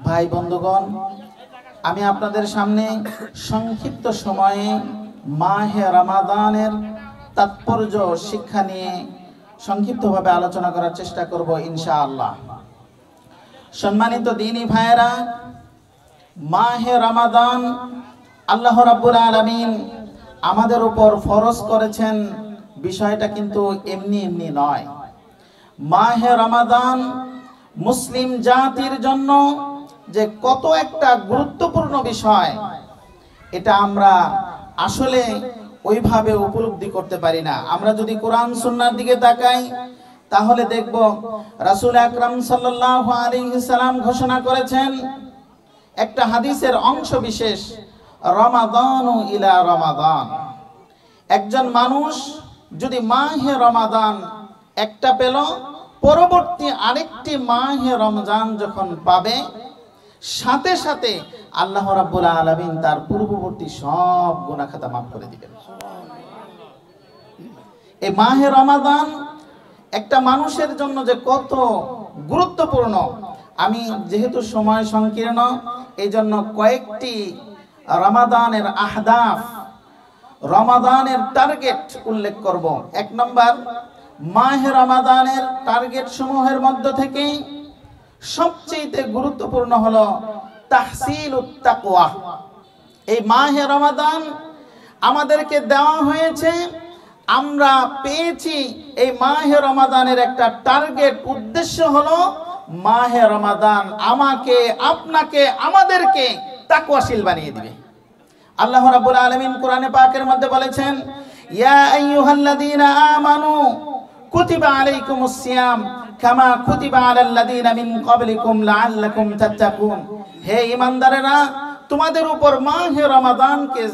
ভাই বন্ধুগণ, আমি আপনাদের সামনে সংক্ষিপ্ত সময়ে মাহে রমাদানের তাৎপর্য শিক্ষা নিয়ে সংক্ষিপ্তভাবে আলোচনা করার চেষ্টা করব ইনশাআল্লাহ। সম্মানিত দ্বীনী ভাইয়েরা, মাহে রমাদান আল্লাহ রাব্বুল আলামিন আমাদের উপর ফরজ করেছেন, বিষয়টা কিন্তু এমনি এমনি নয়। মাহে রমাদান মুসলিম জাতির জন্য যে কত একটা গুরুত্বপূর্ণ বিষয়, এটা আমরা আসলে ওইভাবে উপলব্ধি করতে পারি না। আমরা যদি কোরআন সুন্নাহর দিকে তাকাই তাহলে দেখব রাসূল আকরাম সাল্লাল্লাহু আলাইহি সাল্লাম ঘোষণা করেছেন একটা হাদিসের অংশ বিশেষ, রমাদানু ইলা রমাদান। একজন মানুষ যদি মাহে রমাদান একটা পেল, পরবর্তী আরেকটি মাহে রমজান যখন পাবে, সাথে সাথে আল্লাহ রাব্বুল আলামিন তার পূর্ববর্তী সব গুনাহ খাতা মাফ করে দিবেন। এই মাহে রমাদান একটা মানুষের জন্য যে কত গুরুত্বপূর্ণ, আমি যেহেতু সময় সংকীর্ণ এই জন্য কয়েকটি রমাদানের আহদাফ, রমাদানের টার্গেট উল্লেখ করব। এক নম্বর, মাহে রমাদানের টার্গেট সমূহের মধ্য থেকে সবচেয়ে গুরুত্বপূর্ণ হলো তাহসিলুত তাকওয়া। এই মাহে রমাদান আমাদেরকে দেওয়া হয়েছে, আমরা পেয়েছি এই মাহে রমাদানের একটা টার্গেট, উদ্দেশ্য হলো মাহে রমাদান আমাকে, আপনাকে, আমাদেরকে তাকওয়াশীল বানিয়ে দিবে। আল্লাহ রাব্বুল আলামিন কোরআনে পাকের মধ্যে বলেছেন, ইয়া আইয়ুহাল্লাযীনা আমানু কুতিবা আলাইকুমুস সিয়াম কামা কুতিবা আলাল্লাযীনা মিন ক্বাবলিকুম লাআল্লাকুম তাত্তাকুন। হে ঈমানদারেরা, তোমাদের উপর মাহে রমাদানকে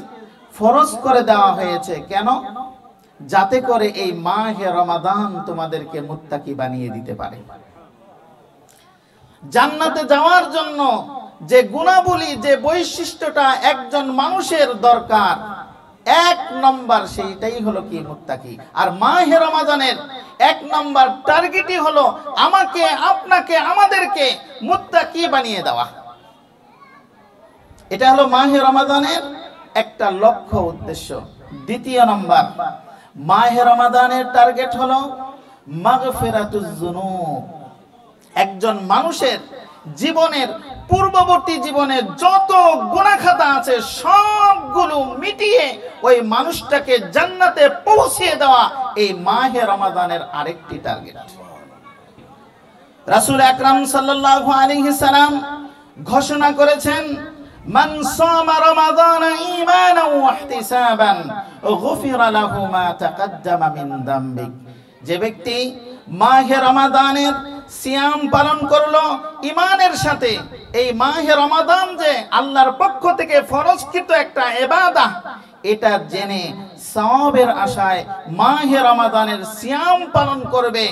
ফরজ করে দেওয়া হয়েছে। কেন? যাতে করে এই মাহে রমাদান তোমাদেরকে মুত্তাকি বানিয়ে দিতে পারে। জান্নাতে যাওয়ার জন্য যে গুণাবলী, যে বৈশিষ্ট্যটা একজন মানুষের দরকার, এক নম্বর সেইটাই হলো কি? মুত্তাকি। আর মাহে রমাদানের এক নম্বর টার্গেটই হলো আমাকে, আপনাকে, আমাদেরকে মুত্তাকি বানিয়ে দেওয়া। এটা হলো মাহে রমাদানের একটা লক্ষ্য, উদ্দেশ্য। দ্বিতীয় নম্বর, মাহে রমাদানের টার্গেট হলো মাগফিরাতুজ যুনুব। একজন মানুষের জীবনের, পূর্ববর্তী জীবনের যত গুনাহ খাতা আছে সবগুলো মিটিয়ে ওই মানুষটাকে জান্নাতে পৌঁছিয়ে দেওয়া এই মাহে রমাদানের আরেকটি টার্গেট। রাসূল আকরাম সাল্লাল্লাহু আলাইহি সাল্লাম ঘোষণা করেছেন, মান সামা রমাদানা ঈমানান ওয়া ইহতিসাবান গুফিরা লাহু মা তাকদ্দামা মিন যামবি। যে ব্যক্তি মাহে রমাদানের সিয়াম পালন করলো ঈমানের সাথে, এই মাহে রমাদান যে আল্লাহর পক্ষ থেকে ফরজকৃত একটা ইবাদত, এটা জেনে সওয়াবের আশায় মাহে রমাদানের সিয়াম পালন করবে,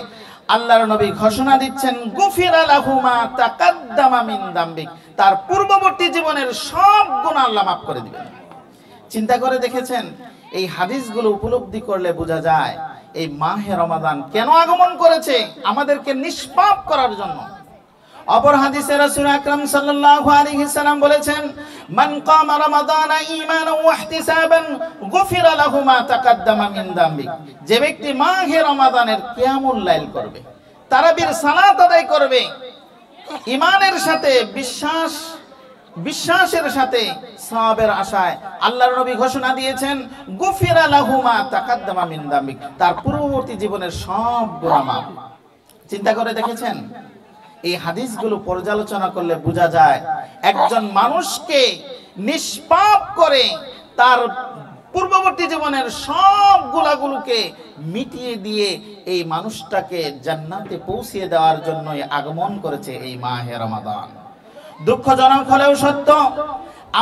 আল্লাহর নবী ঘোষণা দিচ্ছেন, গুফিরা লাহু মা তাকদ্দামা মিন যামবি, তার পূর্ববর্তী জীবনের সব গুনাহ আল্লাহ মাফ করে দিবেন। চিন্তা করে দেখেছেন? এই হাদিসগুলো উপলব্ধি করলে বোঝা যায় এই মাহে রমাদান কেন আগমন করেছে, আমাদেরকে নিষ্পাপ করার জন্য। অপর হাদিসে রাসূল আকরাম সাল্লাল্লাহু আলাইহি সাল্লাম বলেছেন, মান কামা রমাদানা ঈমানান ওয়া ইহতিসাবান গুফিরা লাহু মা তাকদ্দামা মিন যামবি। যে ব্যক্তি মাহে রমাদানের কিয়ামুল লাইল করবে, তারাবির সালাত আদায় করবে, ঈমানের সাথে, বিশ্বাসের সাথে, সওয়াবের আশায়, আল্লাহর নবী ঘোষণা দিয়েছেন, গুফিরা লাহু মা তাকদ্দামা মিন যামবি, তার পূর্ববর্তী জীবনের সব গুনাহ মাফ। চিন্তা করে দেখেছেন? এই হাদিসগুলো পর্যালোচনা করলে বোঝা যায় একজন মানুষকে নিষ্পাপ করে তার পূর্ববর্তী জীবনের সব গুনাহগুলোকে মিটিয়ে দিয়ে এই মানুষটাকে জান্নাতে পৌঁছিয়ে দেওয়ার জন্যই আগমন করেছে এই মাহে রমাদান। দুঃখজনক হলেও সত্য,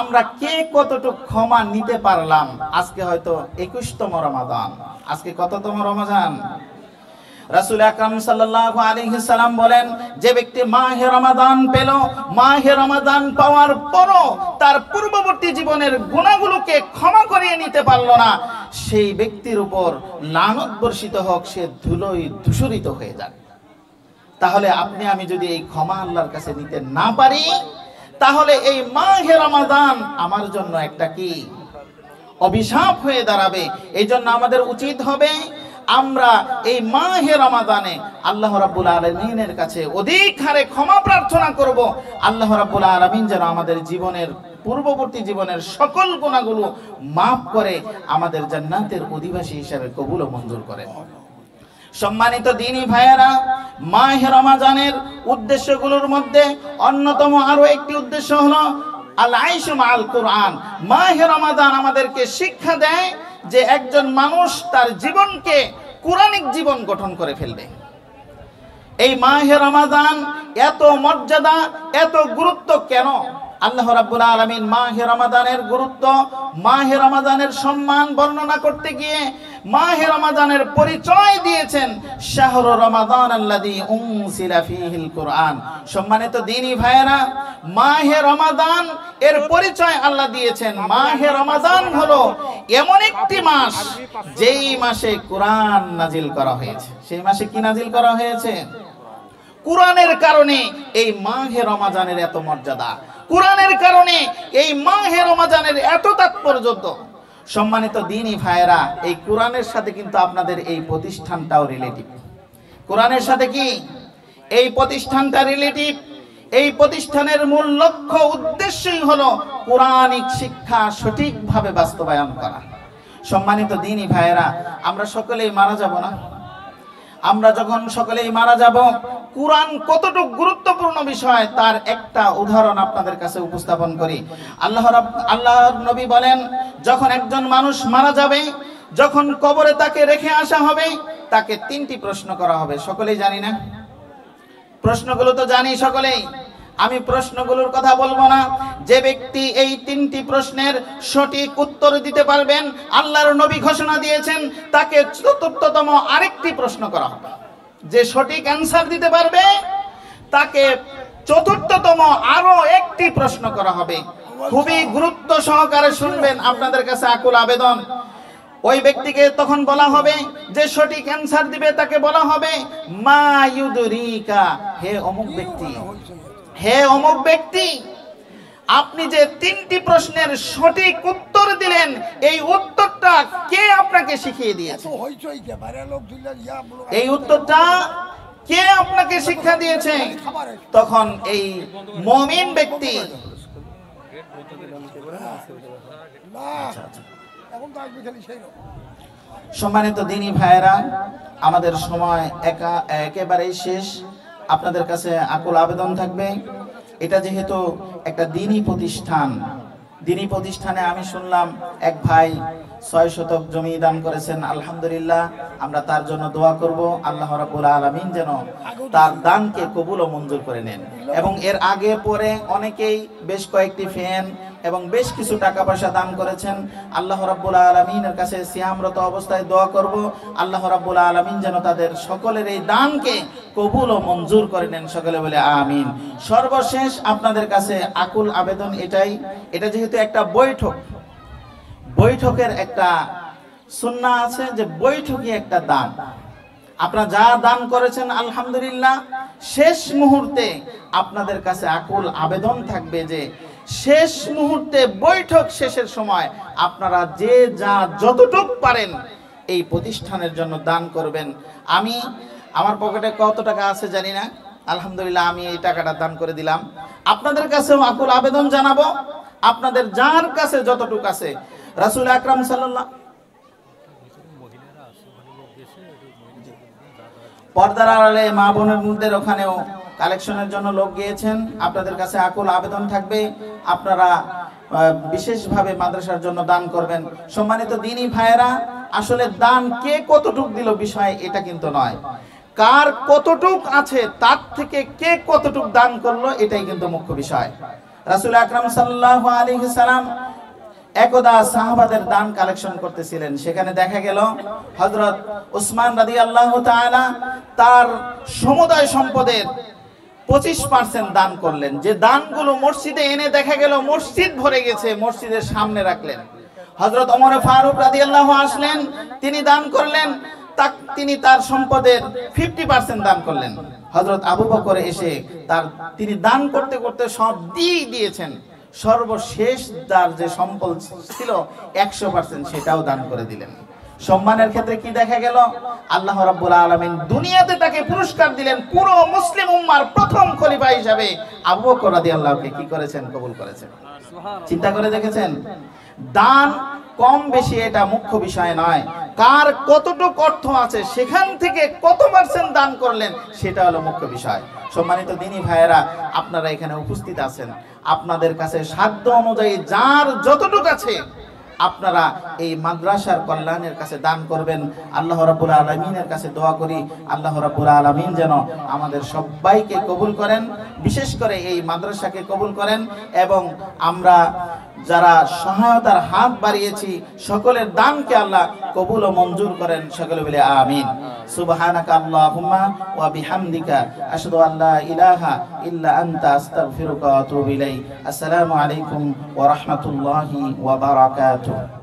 আমরা কে কতটুকু ক্ষমা নিতে পারলাম? আজকে হয়তো 21তম রমাদান, আজকে কততম রমজান? রাসূল আকরাম সাল্লাল্লাহু আলাইহি সাল্লাম বলেন, যে ব্যক্তি মাহে রমাদান পেল, মাহে রমাদান পাওয়ার পরও তার পূর্ববর্তী জীবনের গুনাহগুলোকে ক্ষমা করিয়ে নিতে পারলো না, সেই ব্যক্তির উপর লানত বর্ষিত হোক, সে ধুলোয় ধূসরিত হয়ে যাক। তাহলে আপনি আমি যদি এই ক্ষমা আল্লাহর কাছে নিতে না পারি, তাহলে এই মাহে রমাদান আমার জন্য একটা কি অভিশাপ হয়ে দাঁড়াবে। এই জন্য আমাদের উচিত হবে আমরা এই মাহে রমাদানে আল্লাহ রাব্বুল আলামিনের কাছে অধিক হারে ক্ষমা প্রার্থনা করব। আল্লাহ রাব্বুল আলামিন যেন আমাদের জীবনের পূর্ববর্তী জীবনের সকল গুনাহগুলো মাফ করে আমাদের জান্নাতের অধিবাসী হিসেবে কবুল ও মঞ্জুর করেন। সম্মানিত দ্বীনী ভাইয়েরা, মাহে রমাদানের উদ্দেশ্যগুলোর মধ্যে অন্যতম আরো একটি উদ্দেশ্য হলো আল আইশু মাআল কুরআন। মাহে রমাদান আমাদেরকে শিক্ষা দেয় যে একজন মানুষ তার জীবনকে কুরআনিক জীবন গঠন করে ফেলবে। এই মাহে রমাদান এত মর্যাদা, এত গুরুত্ব কেন? আল্লাহ রাব্বুল আলামিন মাহে রমাদানের গুরুত্ব, মাহে রমাদানের সম্মান বর্ণনা করতে গিয়ে মাহে রমাদানের পরিচয় দিয়েছেন শাহরু রমাদান আল্লাযী উনজিলা ফীহিল কুরআন। সম্মানিত দ্বীনী ভাইয়েরা, মাহে রমাদান এর পরিচয় আল্লাহ দিয়েছেন। মাহে রমাদান হলো এমন একটি মাস যেই মাসে কুরআন নাজিল করা হয়েছে। সেই মাসে কি নাজিল করা হয়েছে? কুরআনের কারণে এই মাহে রমাদানের এত মর্যাদা, কুরআনের কারণে এই মাহে রমাদানের এত তাৎপর্য। সম্মানিত দ্বীনী ভাইয়েরা, এই কুরআনের সাথে কিন্তু আপনাদের এই প্রতিষ্ঠানটাও রিলেটিভ। কুরআনের সাথে কি এই প্রতিষ্ঠানটা রিলেটিভ? এই প্রতিষ্ঠানের মূল লক্ষ্য উদ্দেশ্যই হলো কুরআনিক শিক্ষা সঠিকভাবে বাস্তবায়ন করা। সম্মানিত দ্বীনী ভাইয়েরা, আমরা সকলেই মারা যাব না? আমরা যখন সকলেই মারা যাব, কুরআন কতটুকু গুরুত্বপূর্ণ বিষয় তার একটা উদাহরণ আপনাদের কাছে উপস্থাপন করি। আল্লাহর নবী বলেন, যখন একজন মানুষ মারা যাবে, যখন কবরে তাকে রেখে আসা হবে, তাকে তিনটি প্রশ্ন করা হবে। সকলেই জানি না? প্রশ্নগুলো তো জানি সকলেই, আমি প্রশ্নগুলোর কথা বলবো না। যে ব্যক্তি এই তিনটি প্রশ্নের সঠিক উত্তর দিতে পারবেন, আল্লাহর নবী ঘোষণা দিয়েছেন তাকে চতুর্থতম আরেকটি প্রশ্ন করা হবে। যে সঠিক অ্যান্সার দিতে পারবে তাকে চতুর্থতম আরো একটি প্রশ্ন করা হবে। খুবই গুরুত্ব সহকারে শুনবেন, আপনাদের কাছে আকুল আবেদন। ওই ব্যক্তিকে তখন বলা হবে, যে সঠিক অ্যান্সার দিবে তাকে বলা হবে, মা ইউদরিকা, হে অমুক ব্যক্তি, হে অমুক ব্যক্তি, আপনি যে তিনটি প্রশ্নের সঠিক উত্তর দিলেন, এই উত্তরটা কে আপনাকে শিখিয়ে দিয়েছে? এই উত্তরটা কে আপনাকে শিক্ষা দিয়েছে? তখন এই মুমিন ব্যক্তি সম্মানিত দ্বীনী ভাইয়েরা, আমাদের সময় একেবারেই শেষ। আপনাদের কাছে আকুল আবেদন থাকবে, এটা যেহেতু একটা দ্বীনী প্রতিষ্ঠান, দ্বীনী প্রতিষ্ঠানে আমি শুনলাম এক ভাই 6 শতক জমি দান করেছেন। আলহামদুলিল্লাহ, আমরা তার জন্য দোয়া করব, আল্লাহ রাব্বুল আলামিন যেন তার দানকে কবুল ও মঞ্জুর করে নেন। এবং এর আগে পরে অনেকেই বেশ কয়েকটি ফ্যান এবং বেশ কিছু টাকা পয়সা দান করেছেন। আল্লাহ রাব্বুল আলামিনের কাছে সিয়ামরত অবস্থায় দোয়া করব, আল্লাহ রাব্বুল আলামিন যেন তাদের সকলের এই দানকে কবুল ও মঞ্জুর করে নেন। সকলে বলে আমিন। সর্বশেষ আপনাদের কাছে আকুল আবেদন এটাই, এটা যেহেতু একটা বৈঠক, বৈঠকের একটা সুন্নাহ আছে যে বৈঠকই একটা দান। আপনারা যা দান করেছেন আলহামদুলিল্লাহ, শেষ মুহূর্তে আপনাদের কাছে আকুল আবেদন থাকবে যে শেষ মুহূর্তে বৈঠক শেষের সময় আপনারা যে যা যতটুক পারেন এই প্রতিষ্ঠানের জন্য দান করবেন। আমি আমার পকেটে কত টাকা আছে জানি না, আলহামদুলিল্লাহ আমি এই টাকাটা দান করে দিলাম। আপনাদের কাছেও আকুল আবেদন জানাবো, আপনাদের যার কাছে যতটুক আছে, রাসূল আকরাম সাল্লাল্লাহু পর্দার আড়ালে মা বোনের ওখানেও কালেকশনের জন্য লোক গিয়েছেন। আপনাদের কাছে আকুল আবেদন থাকবে, আপনারা বিশেষভাবে মাদ্রাসার জন্য দান করবেন। সম্মানিত দ্বীনী ভাইয়েরা, আসলে দান কে কতটুক দিল বিষয় এটা কিন্তু নয়, কার কতটুক আছে তার থেকে কে কতটুক দান করলো এটাই কিন্তু মুখ্য বিষয়। রাসূল আকরাম সাল্লাল্লাহু আলাইহি সাল্লাম একদা সাহাবাদের দান কালেকশন করতেছিলেন। সেখানে দেখা গেল হযরত উসমান রাদিয়াল্লাহু তাআলা তার সমুদায় সম্পদের 25% দান করলেন। যে দানগুলো মসজিদে এনে দেখা গেল মসজিদ ভরে গেছে, মসজিদের সামনে রাখলেন। হযরত ওমর ফারুক রাদিয়াল্লাহু আসলেন, তিনি দান করলেন, তিনি তার সম্পদের 50% দান করলেন। হযরত আবু বকর এসে তিনি দান করতে করতে সব দিয়েছেন, সর্বশেষ তার যে সম্পদ ছিল 100% সেটাও দান করে দিলেন। সম্মানের ক্ষেত্রে কি দেখা গেল? আল্লাহ রাব্বুল আলামিন দুনিয়াতে তাকে পুরস্কার দিলেন, পুরো মুসলিম উম্মার প্রথম খলিফা হিসাবে আবু বকর রাদিয়াল্লাহুকে কি করেছেন? কবুল করেছেন। চিন্তা করে দেখেছেন? দান কম বেশি এটা মুখ্য বিষয় নয়, কার কতটুকু অর্থ আছে সেখান থেকে কত পার্সেন্ট দান করলেন সেটা হলো মুখ্য বিষয়। সম্মানিত দিনী ভাইয়েরা, আপনারা এখানে উপস্থিত আছেন, আপনাদের কাছে সাধ্য অনুযায়ী যার যতটুকু আছে আপনারা এই মাদ্রাসার কল্যাণের কাছে দান করবেন। আল্লাহ রাব্বুল আলামিনের কাছে দোয়া করি, আল্লাহ রাব্বুল আলামিন যেন আমাদের সবাইকে কবুল করেন, বিশেষ করে এই মাদ্রাসাকে কবুল করেন, এবং আমরা যারা সহায়তার হাত বাড়িয়েছি সকলের দানকে আল্লাহ কবুল ও মঞ্জুর করেন। সকলে বলে আমিন। সুবহানাকা আল্লাহুম্মা ওয়া বিহামদিকা আশহাদু আল্লা ইলাহা ইল্লা আনতা আস্তাগফিরুকা ওয়া আতুবু ইলাইক। আসসালামু আলাইকুম ওয়া রাহমাতুল্লাহি ওয়া বারাকাতুহু।